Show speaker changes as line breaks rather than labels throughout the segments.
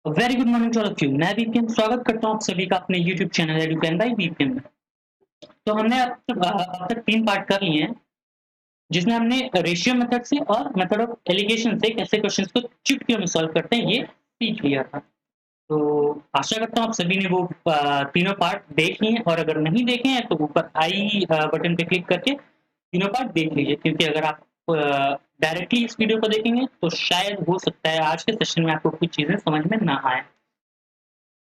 Very good morning to all of you. मैं BPM स्वागत करता हूँ आप सभी का अपने YouTube channel educan by BPM में। तो हमने अब तक 3 पार्ट कर लिए हैं, जिसमें हमने रेशियो मेथड से और मेथड ऑफ एलिगेशन से कैसे क्वेश्चंस को चुटकियों में सॉल्व करते हैं ये सीख लिया था। तो आशा करता हूँ आप सभी ने वो तीनों पार्ट देख लिए हैं, और अगर नहीं देखे हैं तो ऊपर आई बटन पे क्लिक करके तीनों पार्ट देख लीजिए, क्योंकि अगर आप डायरेक्टली इस वीडियो को देखेंगे तो शायद हो सकता है आज के सेशन में आपको कुछ चीजें समझ में ना आए।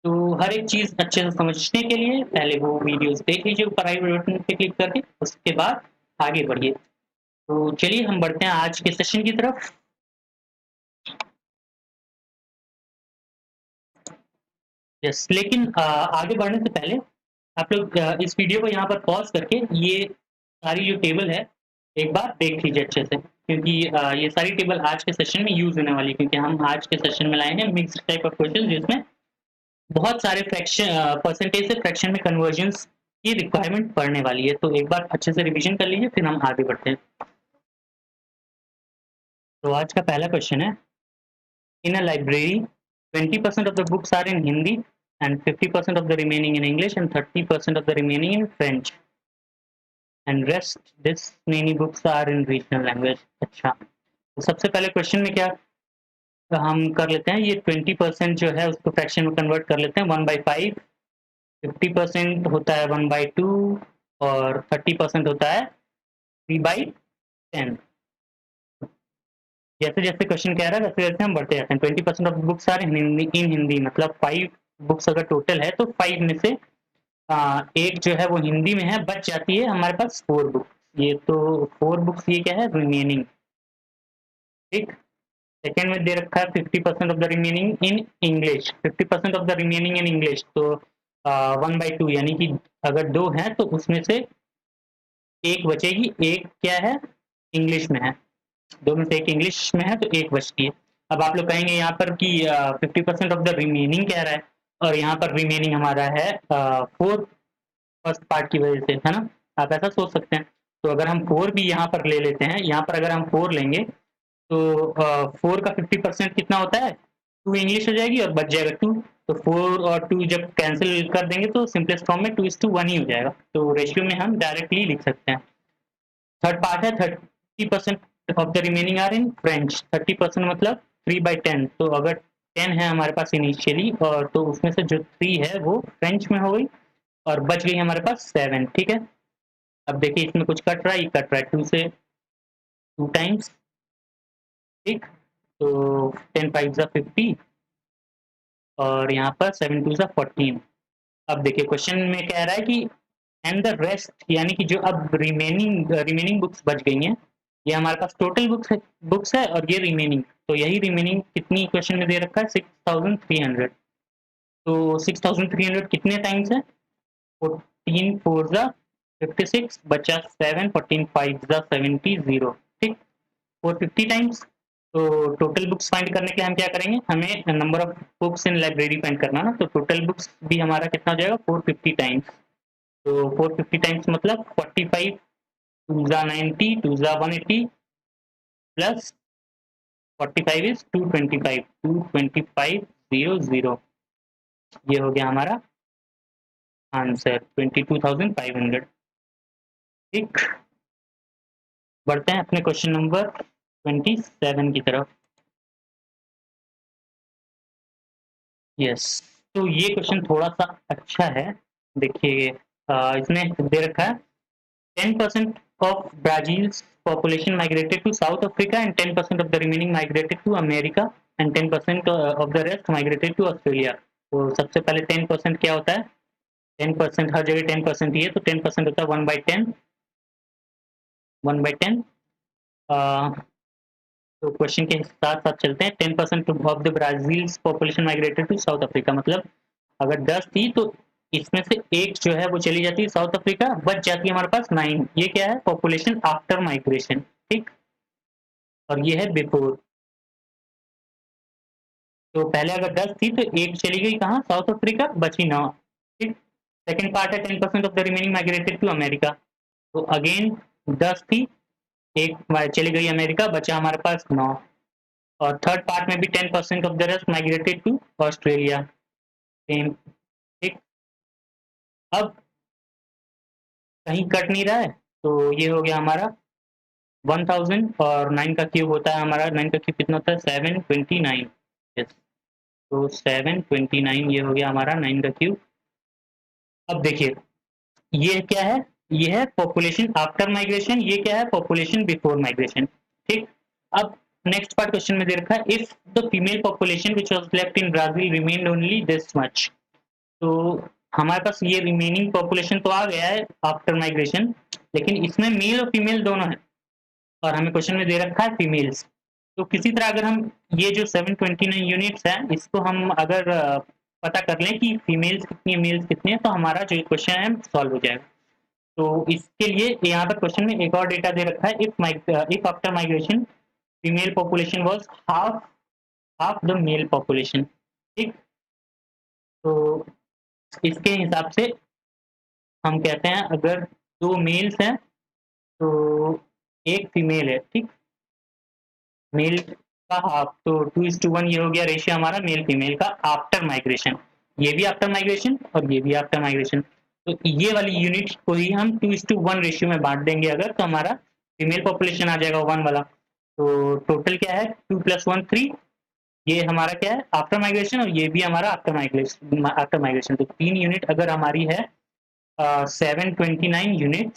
तो हर एक चीज़ अच्छे से समझने के लिए पहले वो वीडियोस देख लीजिए ऊपर आई बटन पे क्लिक करके, उसके बाद आगे बढ़िए। तो चलिए हम बढ़ते हैं आज के सेशन की तरफ। यस, लेकिन आगे बढ़ने से पहले आप लोग इस वीडियो को यहाँ पर पॉज़ करके ये सारी जो टेबल है, एक बार देख लीजिए अच्छे से, क्योंकि ये सारी टेबल आज के सेशन में यूज़ होने वाली है, क्योंकि हम आज के सेशन में लाए हैं मिक्स्ड टाइप ऑफ क्वेश्चन, जिसमें बहुत सारे फ्रैक्शन परसेंटेज से फ्रैक्शन में कन्वर्जन्स की रिक्वायरमेंट पड़ने वाली है। तो एक बार अच्छे से रिवीजन कर लीजिए, फिर हम आगे बढ़ते हैं। तो आज का पहला क्वेश्चन है, इन a library 20% of the books are in Hindi and 50% of the remaining in English and 30% of the remaining in French and rest this many books are in regional language। अच्छा, तो सबसे पहले क्वेश्चन में क्या हम कर लेते हैं, ये 20% जो है उसको फ्रैक्शन में कन्वर्ट कर लेते हैं 1/5, 50% होता है 1/2 और 30% होता है 3/10। जैसे जैसे क्वेश्चन कह रहा है वैसे वैसे हम बढ़ते जाते हैं। 20% of books are in Hindi, मतलब 5 बुक्स अगर टोटल है तो 5 में से एक जो है वो हिंदी में है, बच जाती है हमारे पास 4 बुक्स। ये तो 4 बुक्स, ये क्या है, रिमेनिंग। ठीक, सेकेंड में दे रखा है 50% of the remaining in English, 50% of the remaining in English, तो 1/2, यानी कि अगर 2 हैं तो उसमें से एक बचेगी, एक क्या है, इंग्लिश में है। 2 में से एक इंग्लिश में है तो एक बचती है। अब आप लोग कहेंगे यहाँ पर कि 50% ऑफ द रिमेनिंग कह रहा है, और यहाँ पर रिमेनिंग हमारा है 4 फर्स्ट पार्ट की वजह से, है ना? आप ऐसा सोच सकते हैं। तो अगर हम 4 भी यहाँ पर ले लेते हैं, यहाँ पर अगर हम 4 लेंगे तो 4 का 50% कितना होता है, 2 इंग्लिश हो जाएगी और बच जाएगा 2। तो 4 और 2 जब कैंसिल कर देंगे तो सिंपलेस्ट फॉर्म में 2:1 ही हो जाएगा। तो रेशियो में हम डायरेक्टली लिख सकते हैं। थर्ड पार्ट है 30% of the remaining are in French. 30% मतलब 3/10। तो अगर 10 है हमारे पास इनिशियली, और तो उसमें से जो 3 है वो फ्रेंच में हो गई, और बच गई हमारे पास 7। ठीक है, अब देखिए इसमें कुछ कट रहा है, ये कट रहा है 2 से 2 टाइम्स। ठीक, तो 10 5 जा 50 और यहाँ पर 7 2 जा 14। अब देखिए क्वेश्चन में कह रहा है कि एंड द रेस्ट, यानी कि जो अब रिमेनिंग बुक्स बच गई हैं, ये हमारे पास टोटल बुक्स है और ये रिमेनिंग, तो यही रिमेनिंग कितनी क्वेश्चन में दे रखा है, 6300। तो 6300 कितने टाइम्स है, 14 4 जा 56, बचा 7, 14 5 जा 70, 0। ठीक, 450 टाइम्स। तो टोटल बुक्स फाइंड करने के लिए हम क्या करेंगे, हमें number of books in library find करना ना, तो टोटल बुक्स भी हमारा कितना हो जाएगा, 450 टाइम्स। तो 450 टाइम्स मतलब 45 2 जा 90, 2 जा 180 प्लस 45 इज 225, 225 0 0। ये हो गया हमारा आंसर 22,500। ठीक, बढ़ते हैं अपने क्वेश्चन नंबर 27 की तरफ। यस, तो ये क्वेश्चन थोड़ा सा अच्छा है। देखिए इसमें दे रखा है 10% of Brazil's population migrated to South Africa and 10% of the remaining migrated to America and 10% of the rest migrated to Australia। तो सबसे पहले 10% क्या होता है, 10% हर जगह 10% ही है, तो 10% होता है 1/10, 1/10। तो क्वेश्चन के साथ साथ चलते हैं। 10% of the Brazil's population migrated to South Africa, मतलब अगर 10 थी तो इसमें से एक जो है वो चली जाती है साउथ अफ्रीका, बच जाती है हमारे पास 9। ये क्या है, पॉपुलेशन आफ्टर माइग्रेशन। ठीक, और ये है बिफोर। तो पहले अगर 10 थी तो एक चली गई कहाँ, साउथ अफ्रीका, बची 9। ठीक, सेकंड पार्ट है 10% of the remaining migrated to America. तो अगेन 10 थी, एक चली गई अमेरिका, बचा हमारे पास 9। और थर्ड पार्ट में भी 10% of the rest migrated to Australia, same. ठीक, अब कहीं कट नहीं रहा है, तो ये हो गया हमारा 1000, और 9 का क्यूब होता है हमारा, 9 का क्यूब कितना होता है 729। यस, तो 729 ये हो गया हमारा 9 का क्यूब। अब देखिए ये क्या है, ये है पॉपुलेशन आफ्टर माइग्रेशन, ये क्या है पॉपुलेशन बिफोर माइग्रेशन। ठीक, अब नेक्स्ट पार्ट क्वेश्चन में दे रखा है if the female population which was left in Brazil remained only this much. तो हमारे पास ये रिमेनिंग पॉपुलेशन तो आ गया है आफ्टर माइग्रेशन, लेकिन इसमें मेल और फीमेल दोनों है, और हमें क्वेश्चन में दे रखा है फीमेल्स। तो किसी तरह अगर हम ये जो 729 यूनिट्स है इसको हम अगर पता कर लें कि फीमेल्स कितनी है मेल्स कितने हैं, तो हमारा जो क्वेश्चन है सॉल्व हो जाएगा। तो इसके लिए यहाँ पर क्वेश्चन में एक और डेटा दे रखा है, if after migration female population was half half the mail population. ठीक, तो इसके हिसाब से हम कहते हैं अगर दो मेल्स हैं तो एक फीमेल है। ठीक, मेल का हाफ, तो 2:1 ये हो गया रेशियो हमारा मेल फीमेल का आफ्टर माइग्रेशन। ये भी आफ्टर माइग्रेशन और ये भी आफ्टर माइग्रेशन, तो ये वाली यूनिट को ही हम 2:1 रेशियो में बांट देंगे अगर, तो हमारा फीमेल पॉपुलेशन आ जाएगा 1 वाला। तो टोटल क्या है 2 + 1 3, ये हमारा क्या है आफ्टर माइग्रेशन, और ये भी हमारा आफ्टर माइग्रेशन। तो 3 यूनिट अगर हमारी है 729 यूनिट,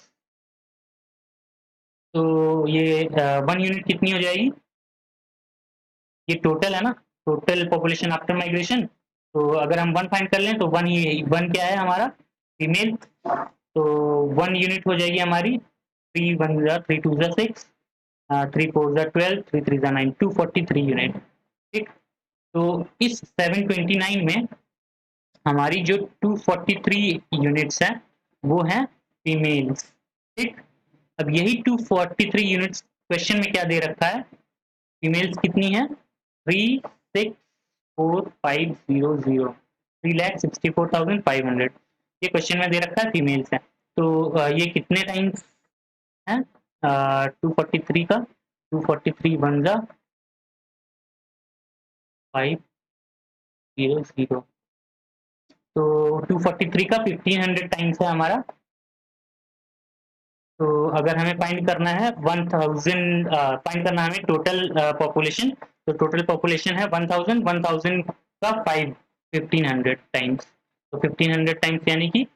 तो ये 1 यूनिट कितनी हो जाएगी, ये टोटल है ना, टोटल पॉपुलेशन आफ्टर माइग्रेशन। तो अगर हम 1 फाइंड कर लें तो 1 ही 1 क्या है हमारा फीमेल, तो 1 यूनिट हो जाएगी हमारी 3 1 3 2 6 3 4 12 3 3 9 243 यूनिट। ठीक, तो इस 729 में हमारी जो 243 यूनिट्स हैं वो हैं फीमेल्स। ठीक, अब यही 243 यूनिट्स क्वेश्चन में क्या दे रखा है, फीमेल्स कितनी है 364,500, 3,64,500 ये क्वेश्चन में दे रखा है फीमेल्स है। तो ये कितने टाइम्स है 243 का, 243 वन जा 500, तो 243 का 1500 टाइम्स है हमारा। तो अगर हमें फाइंड करना है 1000, फाइंड करना है हमें टोटल पॉपुलेशन, तो टोटल पॉपुलेशन है 1000, 1000 का 1500 टाइम्स, तो 1500 टाइम्स यानी कि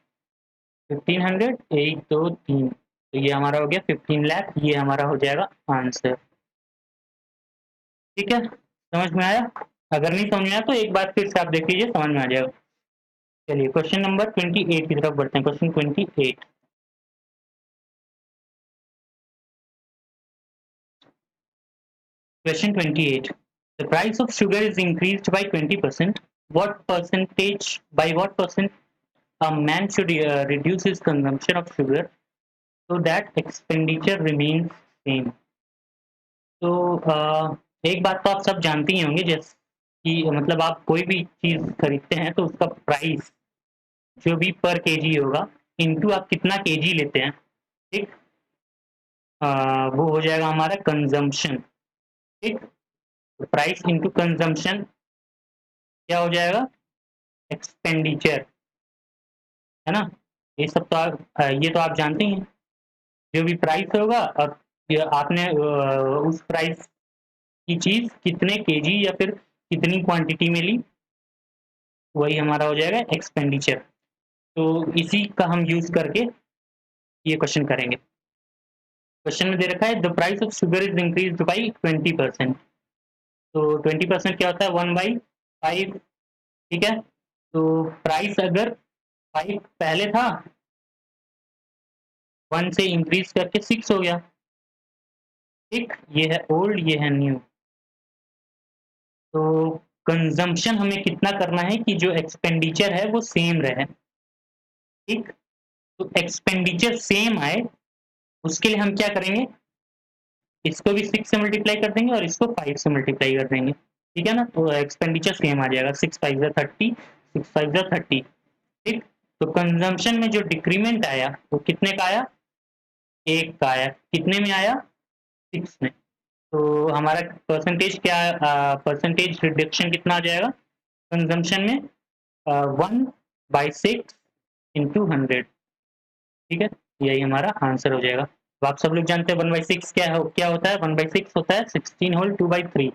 1500 1 2 3, तो ये हमारा हो गया 15 लाख, ये हमारा हो जाएगा आंसर। ठीक है, समझ में आया? अगर नहीं समझ में आया तो एक बार फिर से आप देख लीजिए, समझ में आ जाएगा। चलिए क्वेश्चन नंबर 28 की तरफ बढ़ते हैं। Question 28, Question 28. The price of sugar is increased by 20%. What percentage, by what percent a man should reduce his consumption of sugar so that expenditure remains same? तो एक बात तो आप सब जानते ही होंगे, जैसे कि मतलब आप कोई भी चीज खरीदते हैं तो उसका प्राइस जो भी पर केजी होगा इनटू आप कितना केजी लेते हैं। ठीक, वो हो जाएगा हमारा कंजम्पशन। ठीक, प्राइस इनटू कंजम्पशन क्या हो जाएगा एक्सपेंडिचर, है ना। ये सब तो आप ये तो आप जानते हैं, जो भी प्राइस होगा और आपने उस प्राइस की चीज कितने केजी या फिर कितनी क्वांटिटी में ली, वही हमारा हो जाएगा एक्सपेंडिचर। तो इसी का हम यूज करके ये क्वेश्चन करेंगे। क्वेश्चन में दे रखा है the price of sugar is increase by 20%। तो 20% क्या होता है 1/5। ठीक है, तो प्राइस अगर 5 पहले था, 1 से इंक्रीज करके 6 हो गया। ठीक, ये है ओल्ड, ये है न्यू। तो कंजम्पशन हमें कितना करना है कि जो एक्सपेंडिचर है वो सेम रहे। ठीक, तो एक्सपेंडिचर सेम आए उसके लिए हम क्या करेंगे, इसको भी 6 से मल्टीप्लाई कर देंगे और इसको 5 से मल्टीप्लाई कर देंगे। ठीक है ना, तो एक्सपेंडिचर सेम आ जाएगा 6 5 जा 30, 6 5 जा 30। ठीक, तो कंजम्पशन में जो डिक्रीमेंट आया वो कितने का आया, 1 का आया। कितने में आया 6 में। तो हमारा परसेंटेज क्या, परसेंटेज रिडक्शन कितना आ जाएगा कंजम्पशन में, 1/6 इंटू 100, ठीक है, यही हमारा आंसर हो जाएगा। तो आप सब लोग जानते हैं 1/6 क्या होता है, 1/6 होता है 16 होल 2/3,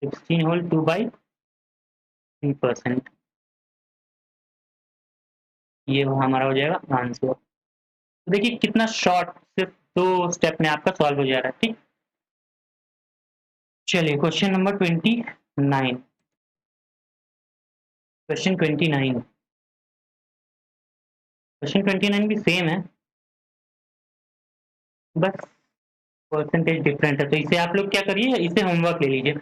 16 होल 2/3%, ये हमारा हो जाएगा आंसर। तो देखिए कितना शॉर्ट, सिर्फ 2 स्टेप में आपका सॉल्व हो जा रहा है, ठीक। चलिए क्वेश्चन नंबर 29, क्वेश्चन 29, क्वेश्चन 29 भी सेम है, बस परसेंटेज डिफरेंट है। तो इसे आप लोग क्या करिए, इसे होमवर्क ले लीजिए।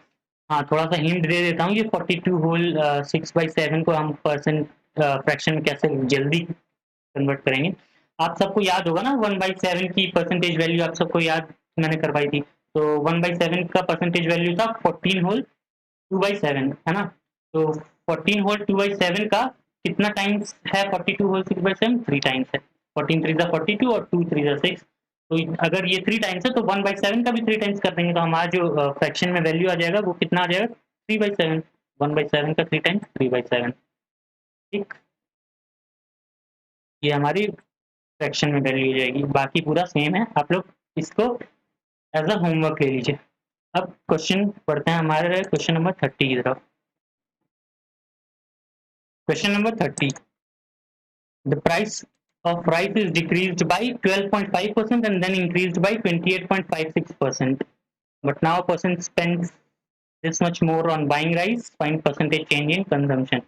हाँ, थोड़ा सा हिंट दे देता हूँ, ये 42 होल 6/7 को हम परसेंट फ्रैक्शन में कैसे जल्दी कन्वर्ट करेंगे। आप सबको याद होगा ना 1/7 की परसेंटेज वैल्यू, आप सबको याद, मैंने करवाई थी। तो 1/7 का परसेंटेज वैल्यू था 14 होल 2/7, है ना। तो 14 होल 2/7 का कितना टाइम्स है 42 होल 6/7, 3 टाइम्स है। 14 3 42 और 2 3 6, तो अगर ये 3 टाइम्स है तो 1/7 का भी 3 टाइम्स कर देंगे, तो हमारा जो फ्रैक्शन में वैल्यू आ जाएगा वो कितना आ जाएगा 3/7, 1/7 का 3 टाइम्स 3/7, ठीक। ये हमारी फ्रैक्शन में वैल्यू हो जाएगी, बाकी पूरा सेम है, आप लोग इसको एज अ होमवर्क ले लीजिए। अब क्वेश्चन पढ़ते हैं हमारे क्वेश्चन नंबर 30 की तरफ। Question number 30, the price of rice is decreased by 12.5% and then increased by 28.56%, but now a person spends this much more on buying rice, find percentage change in consumption।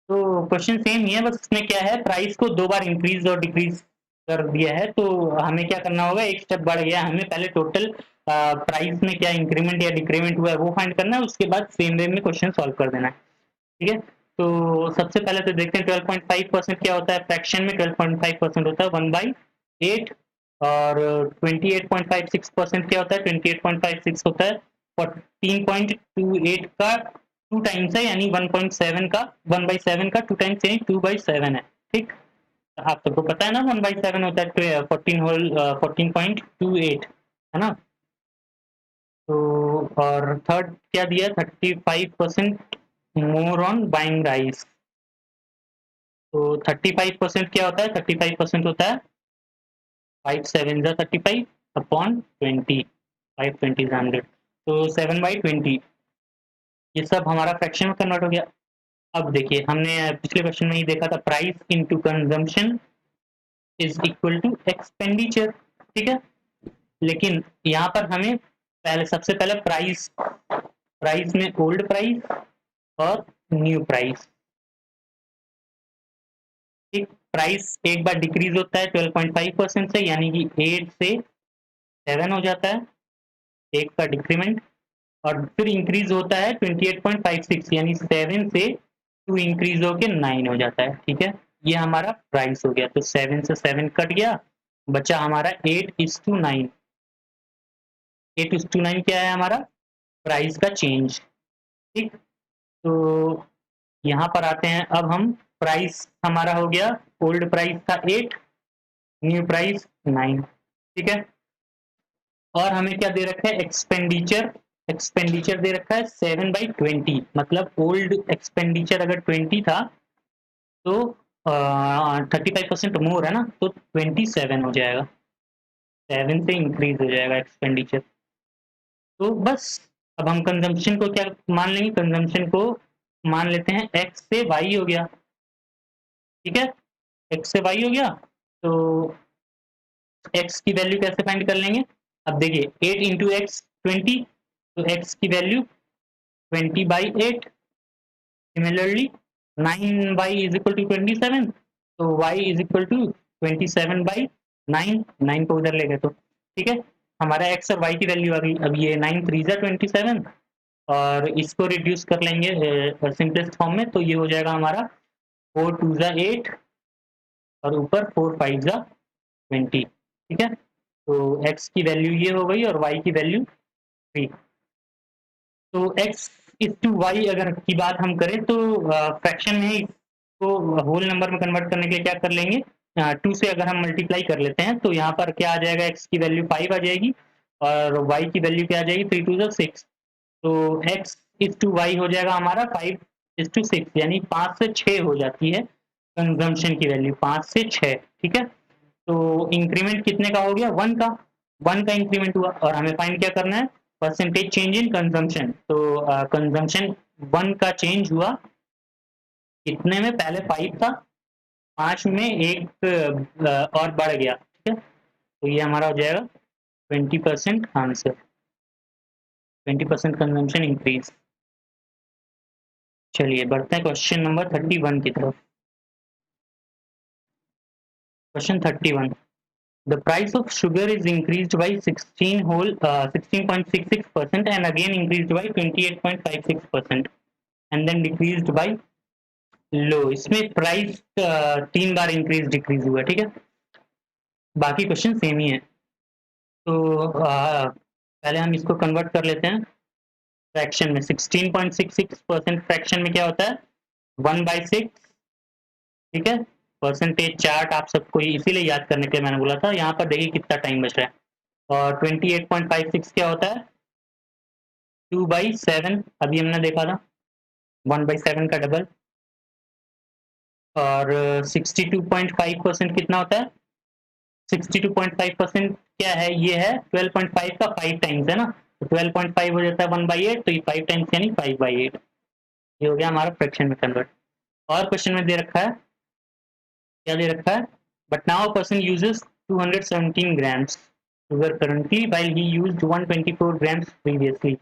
तो question same ही है, बस इसमें क्या है, price को 2 बार increase और decrease कर दिया है, तो हमें क्या करना होगा, एक स्टेप बढ़ गया, हमें पहले टोटल प्राइस में क्या इंक्रीमेंट या डिक्रीमेंट हुआ है वो फाइंड करना है, उसके बाद सेम वे में क्वेश्चन सॉल्व कर देना है, ठीक है। तो सबसे पहले तो देखते हैं 12.5% क्या होता है, फ्रैक्शन में 12.5% होता है 1/8, और 28.56% क्या होता है, 28.56 होता है 14.28 का 2 टाइम्स है, यानी 1.7 का 1/7 का 2 टाइम्स यानी 2/7 है, ठीक। आप सबको पता है ना 1/7 होता है 14 होल 14.28, है ना। तो और थर्ड क्या दिया, 35% मोर ऑन बाइंग राइस। तो 35% क्या होता है, 35% होता है 5 7 35 अपॉन 20, 5 20 100, तो 7/20, ये सब हमारा फ्रैक्शन में कन्वर्ट हो गया। अब देखिए हमने पिछले क्वेश्चन में ही देखा था, price into consumption is equal to expenditure, ठीक है। लेकिन यहाँ पर हमें पहले, सबसे पहले प्राइस, प्राइस में ओल्ड प्राइस और न्यू प्राइस, ठीक। प्राइस एक बार डिक्रीज होता है 12.5% से, यानी कि 8 से 7 हो जाता है, एक का डिक्रीमेंट, और फिर इंक्रीज होता है 28.56, यानी 7 से 2 इंक्रीज होके 9 हो जाता है, ठीक है। ये हमारा प्राइस हो गया, तो 7 से 7 कट गया, बचा हमारा 8:9, 8:9 क्या है हमारा प्राइस का चेंज, ठीक। तो यहाँ पर आते हैं, अब हम प्राइस हमारा हो गया, ओल्ड प्राइस था 8, न्यू प्राइस 9, ठीक है। और हमें क्या दे रखा है, एक्सपेंडिचर, एक्सपेंडिचर दे रखा है 7/20, मतलब ओल्ड एक्सपेंडिचर अगर 20 था तो 35% मोर है ना, तो 27 हो जाएगा, 7 से इंक्रीज हो जाएगा एक्सपेंडिचर। तो बस अब हम कंजम्पशन को क्या मान लेंगे, कंजम्पशन को मान लेते हैं x से y हो गया, ठीक है, x से y हो गया। तो x की वैल्यू कैसे फाइंड कर लेंगे, अब देखिए 8 इंटू एक्स 20, तो x की value 20/8, similarly 9y is equal to 27, तो y इज इक्वल टू 27/9, 9 को उधर ले गए तो, ठीक है। हमारा x और y की वैल्यू आ गई। अब ये 9 3 27, और इसको रिड्यूस कर लेंगे सिंपलेस्ट फॉर्म में, तो ये हो जाएगा हमारा 4 2 8, और ऊपर 4 5 20, ठीक है। तो x की वैल्यू ये हो गई और y की वैल्यू 3। तो x इज टू वाई अगर की बात हम करें तो फ्रैक्शन में इसको होल नंबर में कन्वर्ट करने के लिए क्या कर लेंगे, 2 से अगर हम मल्टीप्लाई कर लेते हैं तो यहाँ पर क्या आ जाएगा, x की वैल्यू 5 आ जाएगी, और y की वैल्यू क्या आ जाएगी 3 टू 6, तो x इज टू वाई हो जाएगा हमारा 5 इज टू 6, यानी 5 से 6 हो जाती है कंजम्पशन की वैल्यू, 5 से 6, ठीक है। तो इंक्रीमेंट कितने का हो गया 1 का, 1 का इंक्रीमेंट हुआ और हमें फाइंड क्या करना है परसेंटेज चेंज इन कंजम्पशन। तो कंजम्पशन 1 का चेंज हुआ कितने में, पहले 5 था, 5 में एक और बढ़ गया, ठीक है। तो ये हमारा हो जाएगा 20% आंसर, 20% कंजम्पशन इंक्रीज। चलिए बढ़ते हैं क्वेश्चन नंबर 31 की तरफ। Question 31, the price of sugar is increased by 16.66% and again increased by 28.56% and then decreased by लो। इसमें प्राइस 3 बार इंक्रीज डिक्रीज हुआ, ठीक है। बाकी क्वेश्चन सेम ही है। तो पहले हम इसको कन्वर्ट कर लेते हैं फ्रैक्शन में। 16.66% फ्रैक्शन में क्या होता है 1/6, ठीक है। परसेंटेज चार्ट आप सबको इसीलिए याद करने के लिए मैंने बोला था। यहाँ पर देखिए कितना टाइम बच रहा है। और 28.56 क्या होता है 2/7, अभी हमने देखा था 1/7 का डबल। और 62.5% कितना होता है 62.5% क्या है, ये है 12.5 का 5 टाइम्स है ना, तो 12.5 हो जाता है 1/8, तो ये 5 टाइम्स यानी 5/8, ये हो गया हमारा फ्रैक्शन में कन्वर्ट। और क्वेश्चन में दे रखा है, क्या दे रखा है, but now a person uses 217 grams sugar currently while he used 124 grams previously.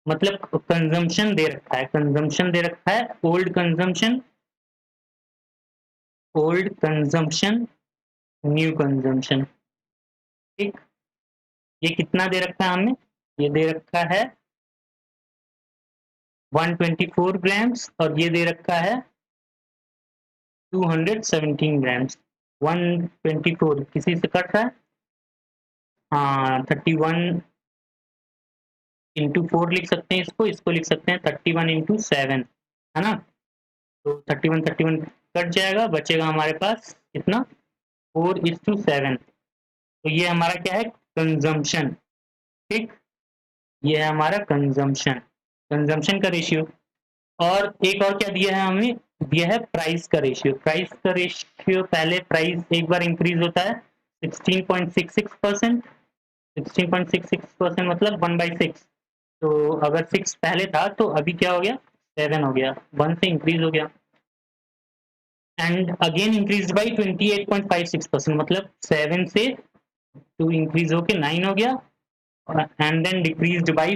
मतलब कंजम्पशन दे रखा है, कंजम्पशन दे रखा है, ओल्ड कंजम्पशन, न्यू कंजम्पशन, ठीक। ये कितना दे रखा है हमने, ये दे रखा है 124 ग्राम्स और ये दे रखा है 217 ग्राम्स। 124 किसी से कट रहा है, हाँ 31 इंटू 4 लिख सकते हैं इसको, इसको लिख सकते हैं 31 इंटू 7, है ना। तो 31 कट जाएगा, बचेगा हमारे पास कितना 4:7। तो ये हमारा क्या है कंजम्पशन, ठीक, ये है हमारा कंजम्पशन, कंजम्पशन का रेशियो। और एक और क्या दिया है हमें, दिया है प्राइस का रेशियो। प्राइस का रेशियो, पहले प्राइस एक बार इंक्रीज होता है 16.66%, 16.66% मतलब 1/6। तो अगर 6 पहले था तो अभी क्या हो गया 7 हो गया, 1 से इंक्रीज हो गया। एंड अगेन इंक्रीज बाई 28.56%, मतलब 7 से 2 इंक्रीज होके 9 हो गया, एंड देन डिक्रीज्ड बाई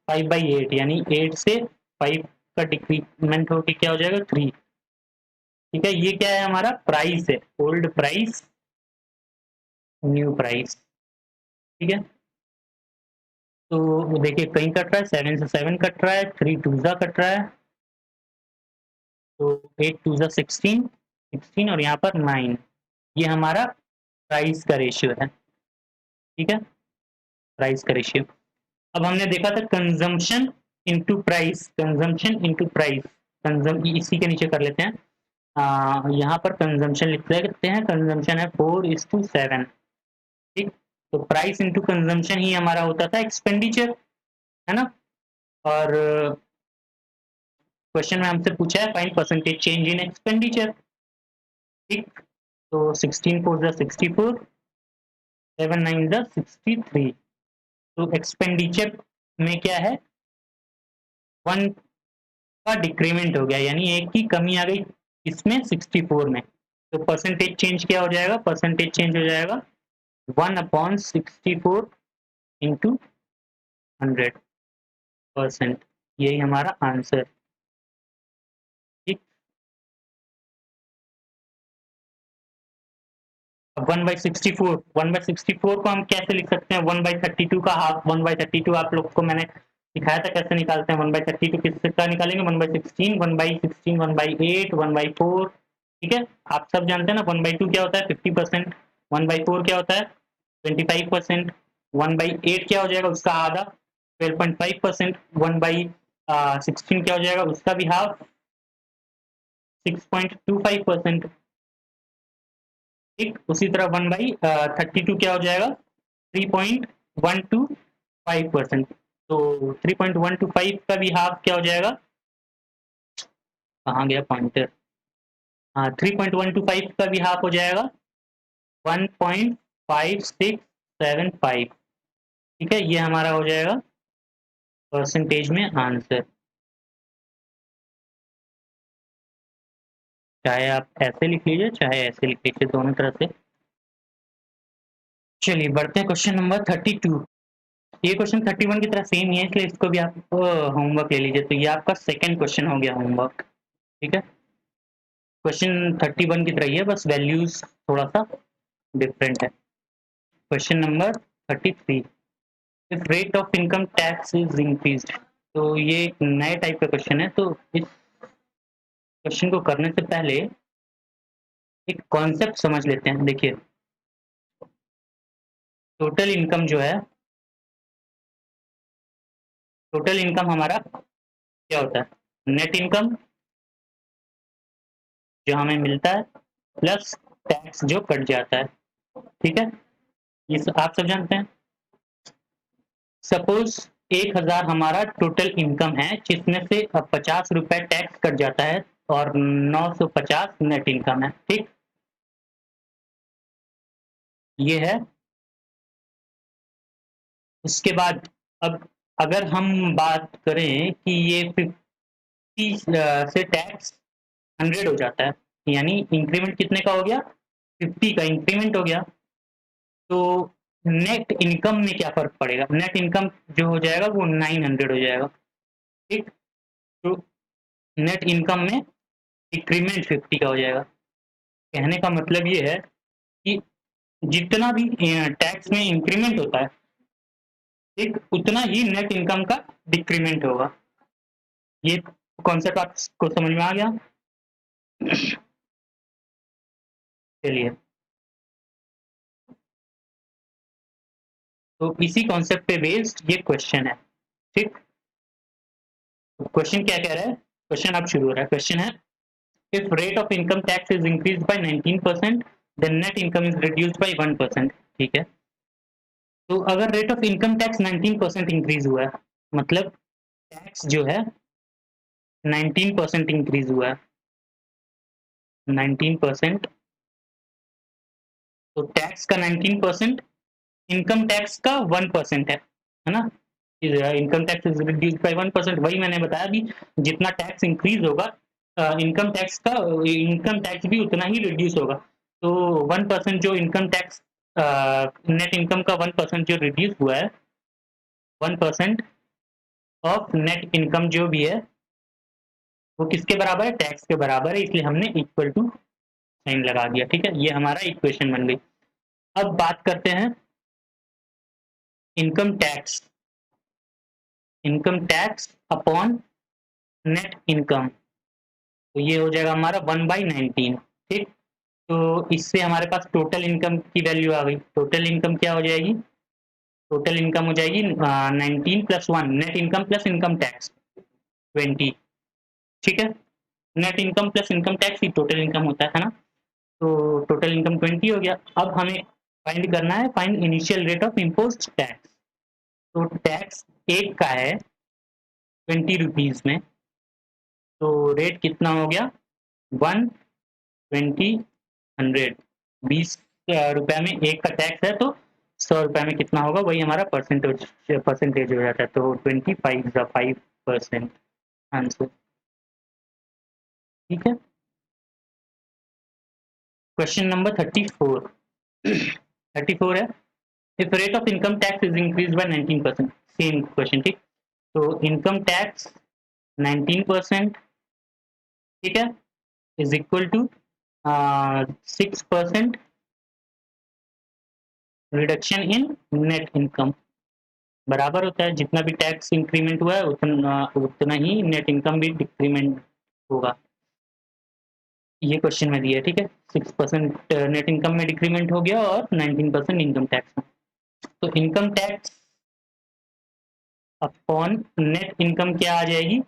5/8, यानी 8 से 5 का डिक्रीमेंट होके क्या हो जाएगा 3, ठीक है। ये क्या है हमारा प्राइस है, ओल्ड प्राइस न्यू प्राइस, ठीक है। तो देखिए कहीं कट रहा है, 7 से 7 कट रहा है, 3 2 कट रहा है, तो 8 2 16, 16 और यहाँ पर 9, ये हमारा प्राइस का रेशियो है, ठीक है, प्राइस का रेशियो। अब हमने देखा था consumption into price, consumption into price, इसी के नीचे कर लेते हैं। यहाँ पर कंजम्पशन लिख लेते हैं, कंजम्पशन है 4:7, ठीक। तो प्राइस इनटू कंजम्पशन ही हमारा होता था एक्सपेंडिचर, है ना। और क्वेश्चन में हमसे पूछा है find percentage change in expenditure, ठीक। तो 16 4 64, 7 9 63, तो एक्सपेंडिचर में क्या है 1 का डिक्रीमेंट हो गया, यानी एक की कमी आ गई इसमें 64 में। तो परसेंटेज चेंज क्या हो जाएगा, परसेंटेज चेंज हो जाएगा 1/64 इंटू 100%, यही हमारा आंसर, ठीक। अब 1/64 को हम कैसे लिख सकते हैं, 1/32 का हाफ, 1/32 आप लोग को मैंने सिखाया था कैसे निकालते हैं। 1/32 किसका निकालेंगे, 1/16, 1/16, 1/8, 1/4, ठीक है। आप सब जानते हैं ना 1/2 क्या होता है 50%, 1/4 क्या होता है 25%, 1/8 क्या हो जाएगा उसका आधा 12.5%, 1/16 क्या हो जाएगा उसका भी हाफ 6.25%, ठीक। उसी तरह 1/32 क्या हो जाएगा 3.12%, 5%। तो 3.125 का भी हाफ क्या हो जाएगा, कहाँ गया पॉइंटर, हाँ 3.125 का भी हाफ हो जाएगा 1.5675। ठीक है, ये हमारा हो जाएगा परसेंटेज में आंसर। चाहे आप ऐसे लिख लीजिए चाहे ऐसे लिख लीजिए, दोनों तरह से। चलिए बढ़ते हैं क्वेश्चन नंबर 32। ये क्वेश्चन 31 की तरह सेम ही है, इसलिए इसको भी आप होमवर्क ले लीजिए। तो ये आपका सेकंड क्वेश्चन हो गया होमवर्क। ठीक है, क्वेश्चन 31 की तरह ही है, बस वैल्यूज थोड़ा सा डिफरेंट है। Question number 33, if rate of income tax is increased. तो ये एक नए टाइप का क्वेश्चन है। तो इस क्वेश्चन को करने से पहले एक कॉन्सेप्ट समझ लेते हैं। देखिए, टोटल इनकम जो है, टोटल इनकम हमारा क्या होता है, नेट इनकम जो हमें मिलता है प्लस टैक्स जो कट जाता है। ठीक है, ये आप सब जानते हैं। सपोज 1000 हमारा टोटल इनकम है, जिसमें से अब 50 रुपए टैक्स कट जाता है और 950 नेट इनकम है। ठीक, ये है। उसके बाद अब अगर हम बात करें कि ये 50 से टैक्स 100 हो जाता है, यानी इंक्रीमेंट कितने का हो गया, 50 का इंक्रीमेंट हो गया। तो नेट इनकम में क्या फर्क पड़ेगा, नेट इनकम जो हो जाएगा वो 900 हो जाएगा। ठीक, तो नेट इनकम में इंक्रीमेंट 50 का हो जाएगा। कहने का मतलब ये है कि जितना भी टैक्स में इंक्रीमेंट होता है, ठीक उतना ही नेट इनकम का डिक्रीमेंट होगा। ये कॉन्सेप्ट आपको समझ में आ गया। चलिए, तो इसी कॉन्सेप्ट पे बेस्ड ये क्वेश्चन है। ठीक, क्वेश्चन क्या कह रहा है, क्वेश्चन अब शुरू हो रहा है। क्वेश्चन है, if rate of income tax is increase by 19%, then net income is reduced by 1%। ठीक है, तो अगर rate of income tax 19% increase हुआ है, मतलब टैक्स जो है 19% इंक्रीज हुआ है, 19%। तो टैक्स का 19%, इनकम टैक्स का 1% है ना। Income tax is reduce by 1%, वही मैंने बताया भी, जितना टैक्स इंक्रीज होगा इनकम टैक्स का, इनकम टैक्स भी उतना ही रिड्यूस होगा। तो 1% जो इनकम टैक्स, नेट इनकम का 1% जो रिड्यूस हुआ है, 1% ऑफ नेट इनकम जो भी है वो किसके बराबर है, टैक्स के बराबर है, इसलिए हमने इक्वल टू साइन लगा दिया। ठीक है, ये हमारा इक्वेशन बन गई। अब बात करते हैं income tax, income tax upon net income. तो ये हो जाएगा हमारा 1/19। ठीक, तो इससे हमारे पास टोटल इनकम की वैल्यू आ गई। टोटल इनकम क्या हो जाएगी, टोटल इनकम हो जाएगी 19 plus 1, net income plus income tax 20। ठीक है, net income plus income tax ही टोटल इनकम होता है ना। तो टोटल इनकम 20 हो गया। अब हमें फाइंड करना है, find initial rate of imposed tax. तो टैक्स एक का है 20 रुपीज में, तो रेट कितना हो गया 120, 100, 20 रुपए में एक का टैक्स है, तो 100 रुपए में कितना होगा, वही हमारा परसेंटेज परसेंटेज हो जाता है। तो 25% आंसर। ठीक है, क्वेश्चन नंबर 34। 34 है, if rate of income tax is increase by 19%। Same question. ठीक, तो इनकम टैक्स 19%, ठीक है, is equal to 6% reduction in net income, बराबर होता है जितना भी टैक्स इंक्रीमेंट हुआ है उतना ही नेट इनकम भी डिक्रीमेंट होगा। ये क्वेश्चन में दिया है। ठीक है, 6% नेट इनकम में डिक्रीमेंट हो गया और 19% इनकम टैक्स में। तो income tax upon net income क्या आ जाएगी,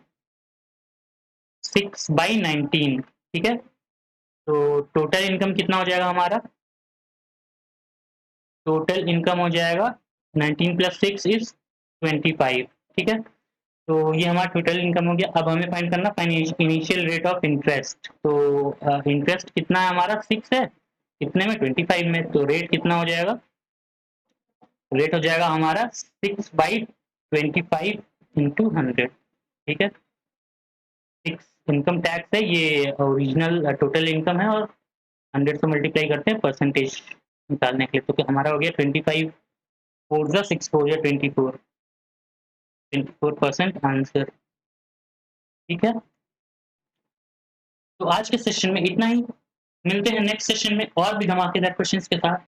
6/19। ठीक है, तो टोटल इनकम कितना हो जाएगा हमारा, टोटल इनकम हो जाएगा 19 प्लस 6 इज 25, ठीक है। तो ये हमारा टोटल इनकम हो गया। अब हमें फाइंड करना इनिशियल रेट ऑफ इंटरेस्ट। तो इंटरेस्ट कितना है हमारा, 6 है, कितने में, 25 में। तो रेट कितना हो जाएगा, रेट हो जाएगा हमारा 6/25 इंटू 100, ठीक है। 6 इनकम टैक्स है, ये ओरिजिनल टोटल इनकम है, और 100 से मल्टीप्लाई करते हैं परसेंटेज निकालने के लिए। तो क्या हमारा हो गया 25 4 जा 6 4 जा 24% आंसर, ठीक है। तो आज के सेशन में इतना ही, मिलते हैं नेक्स्ट सेशन में और भी धमाकेदार क्वेश्चंस के साथ।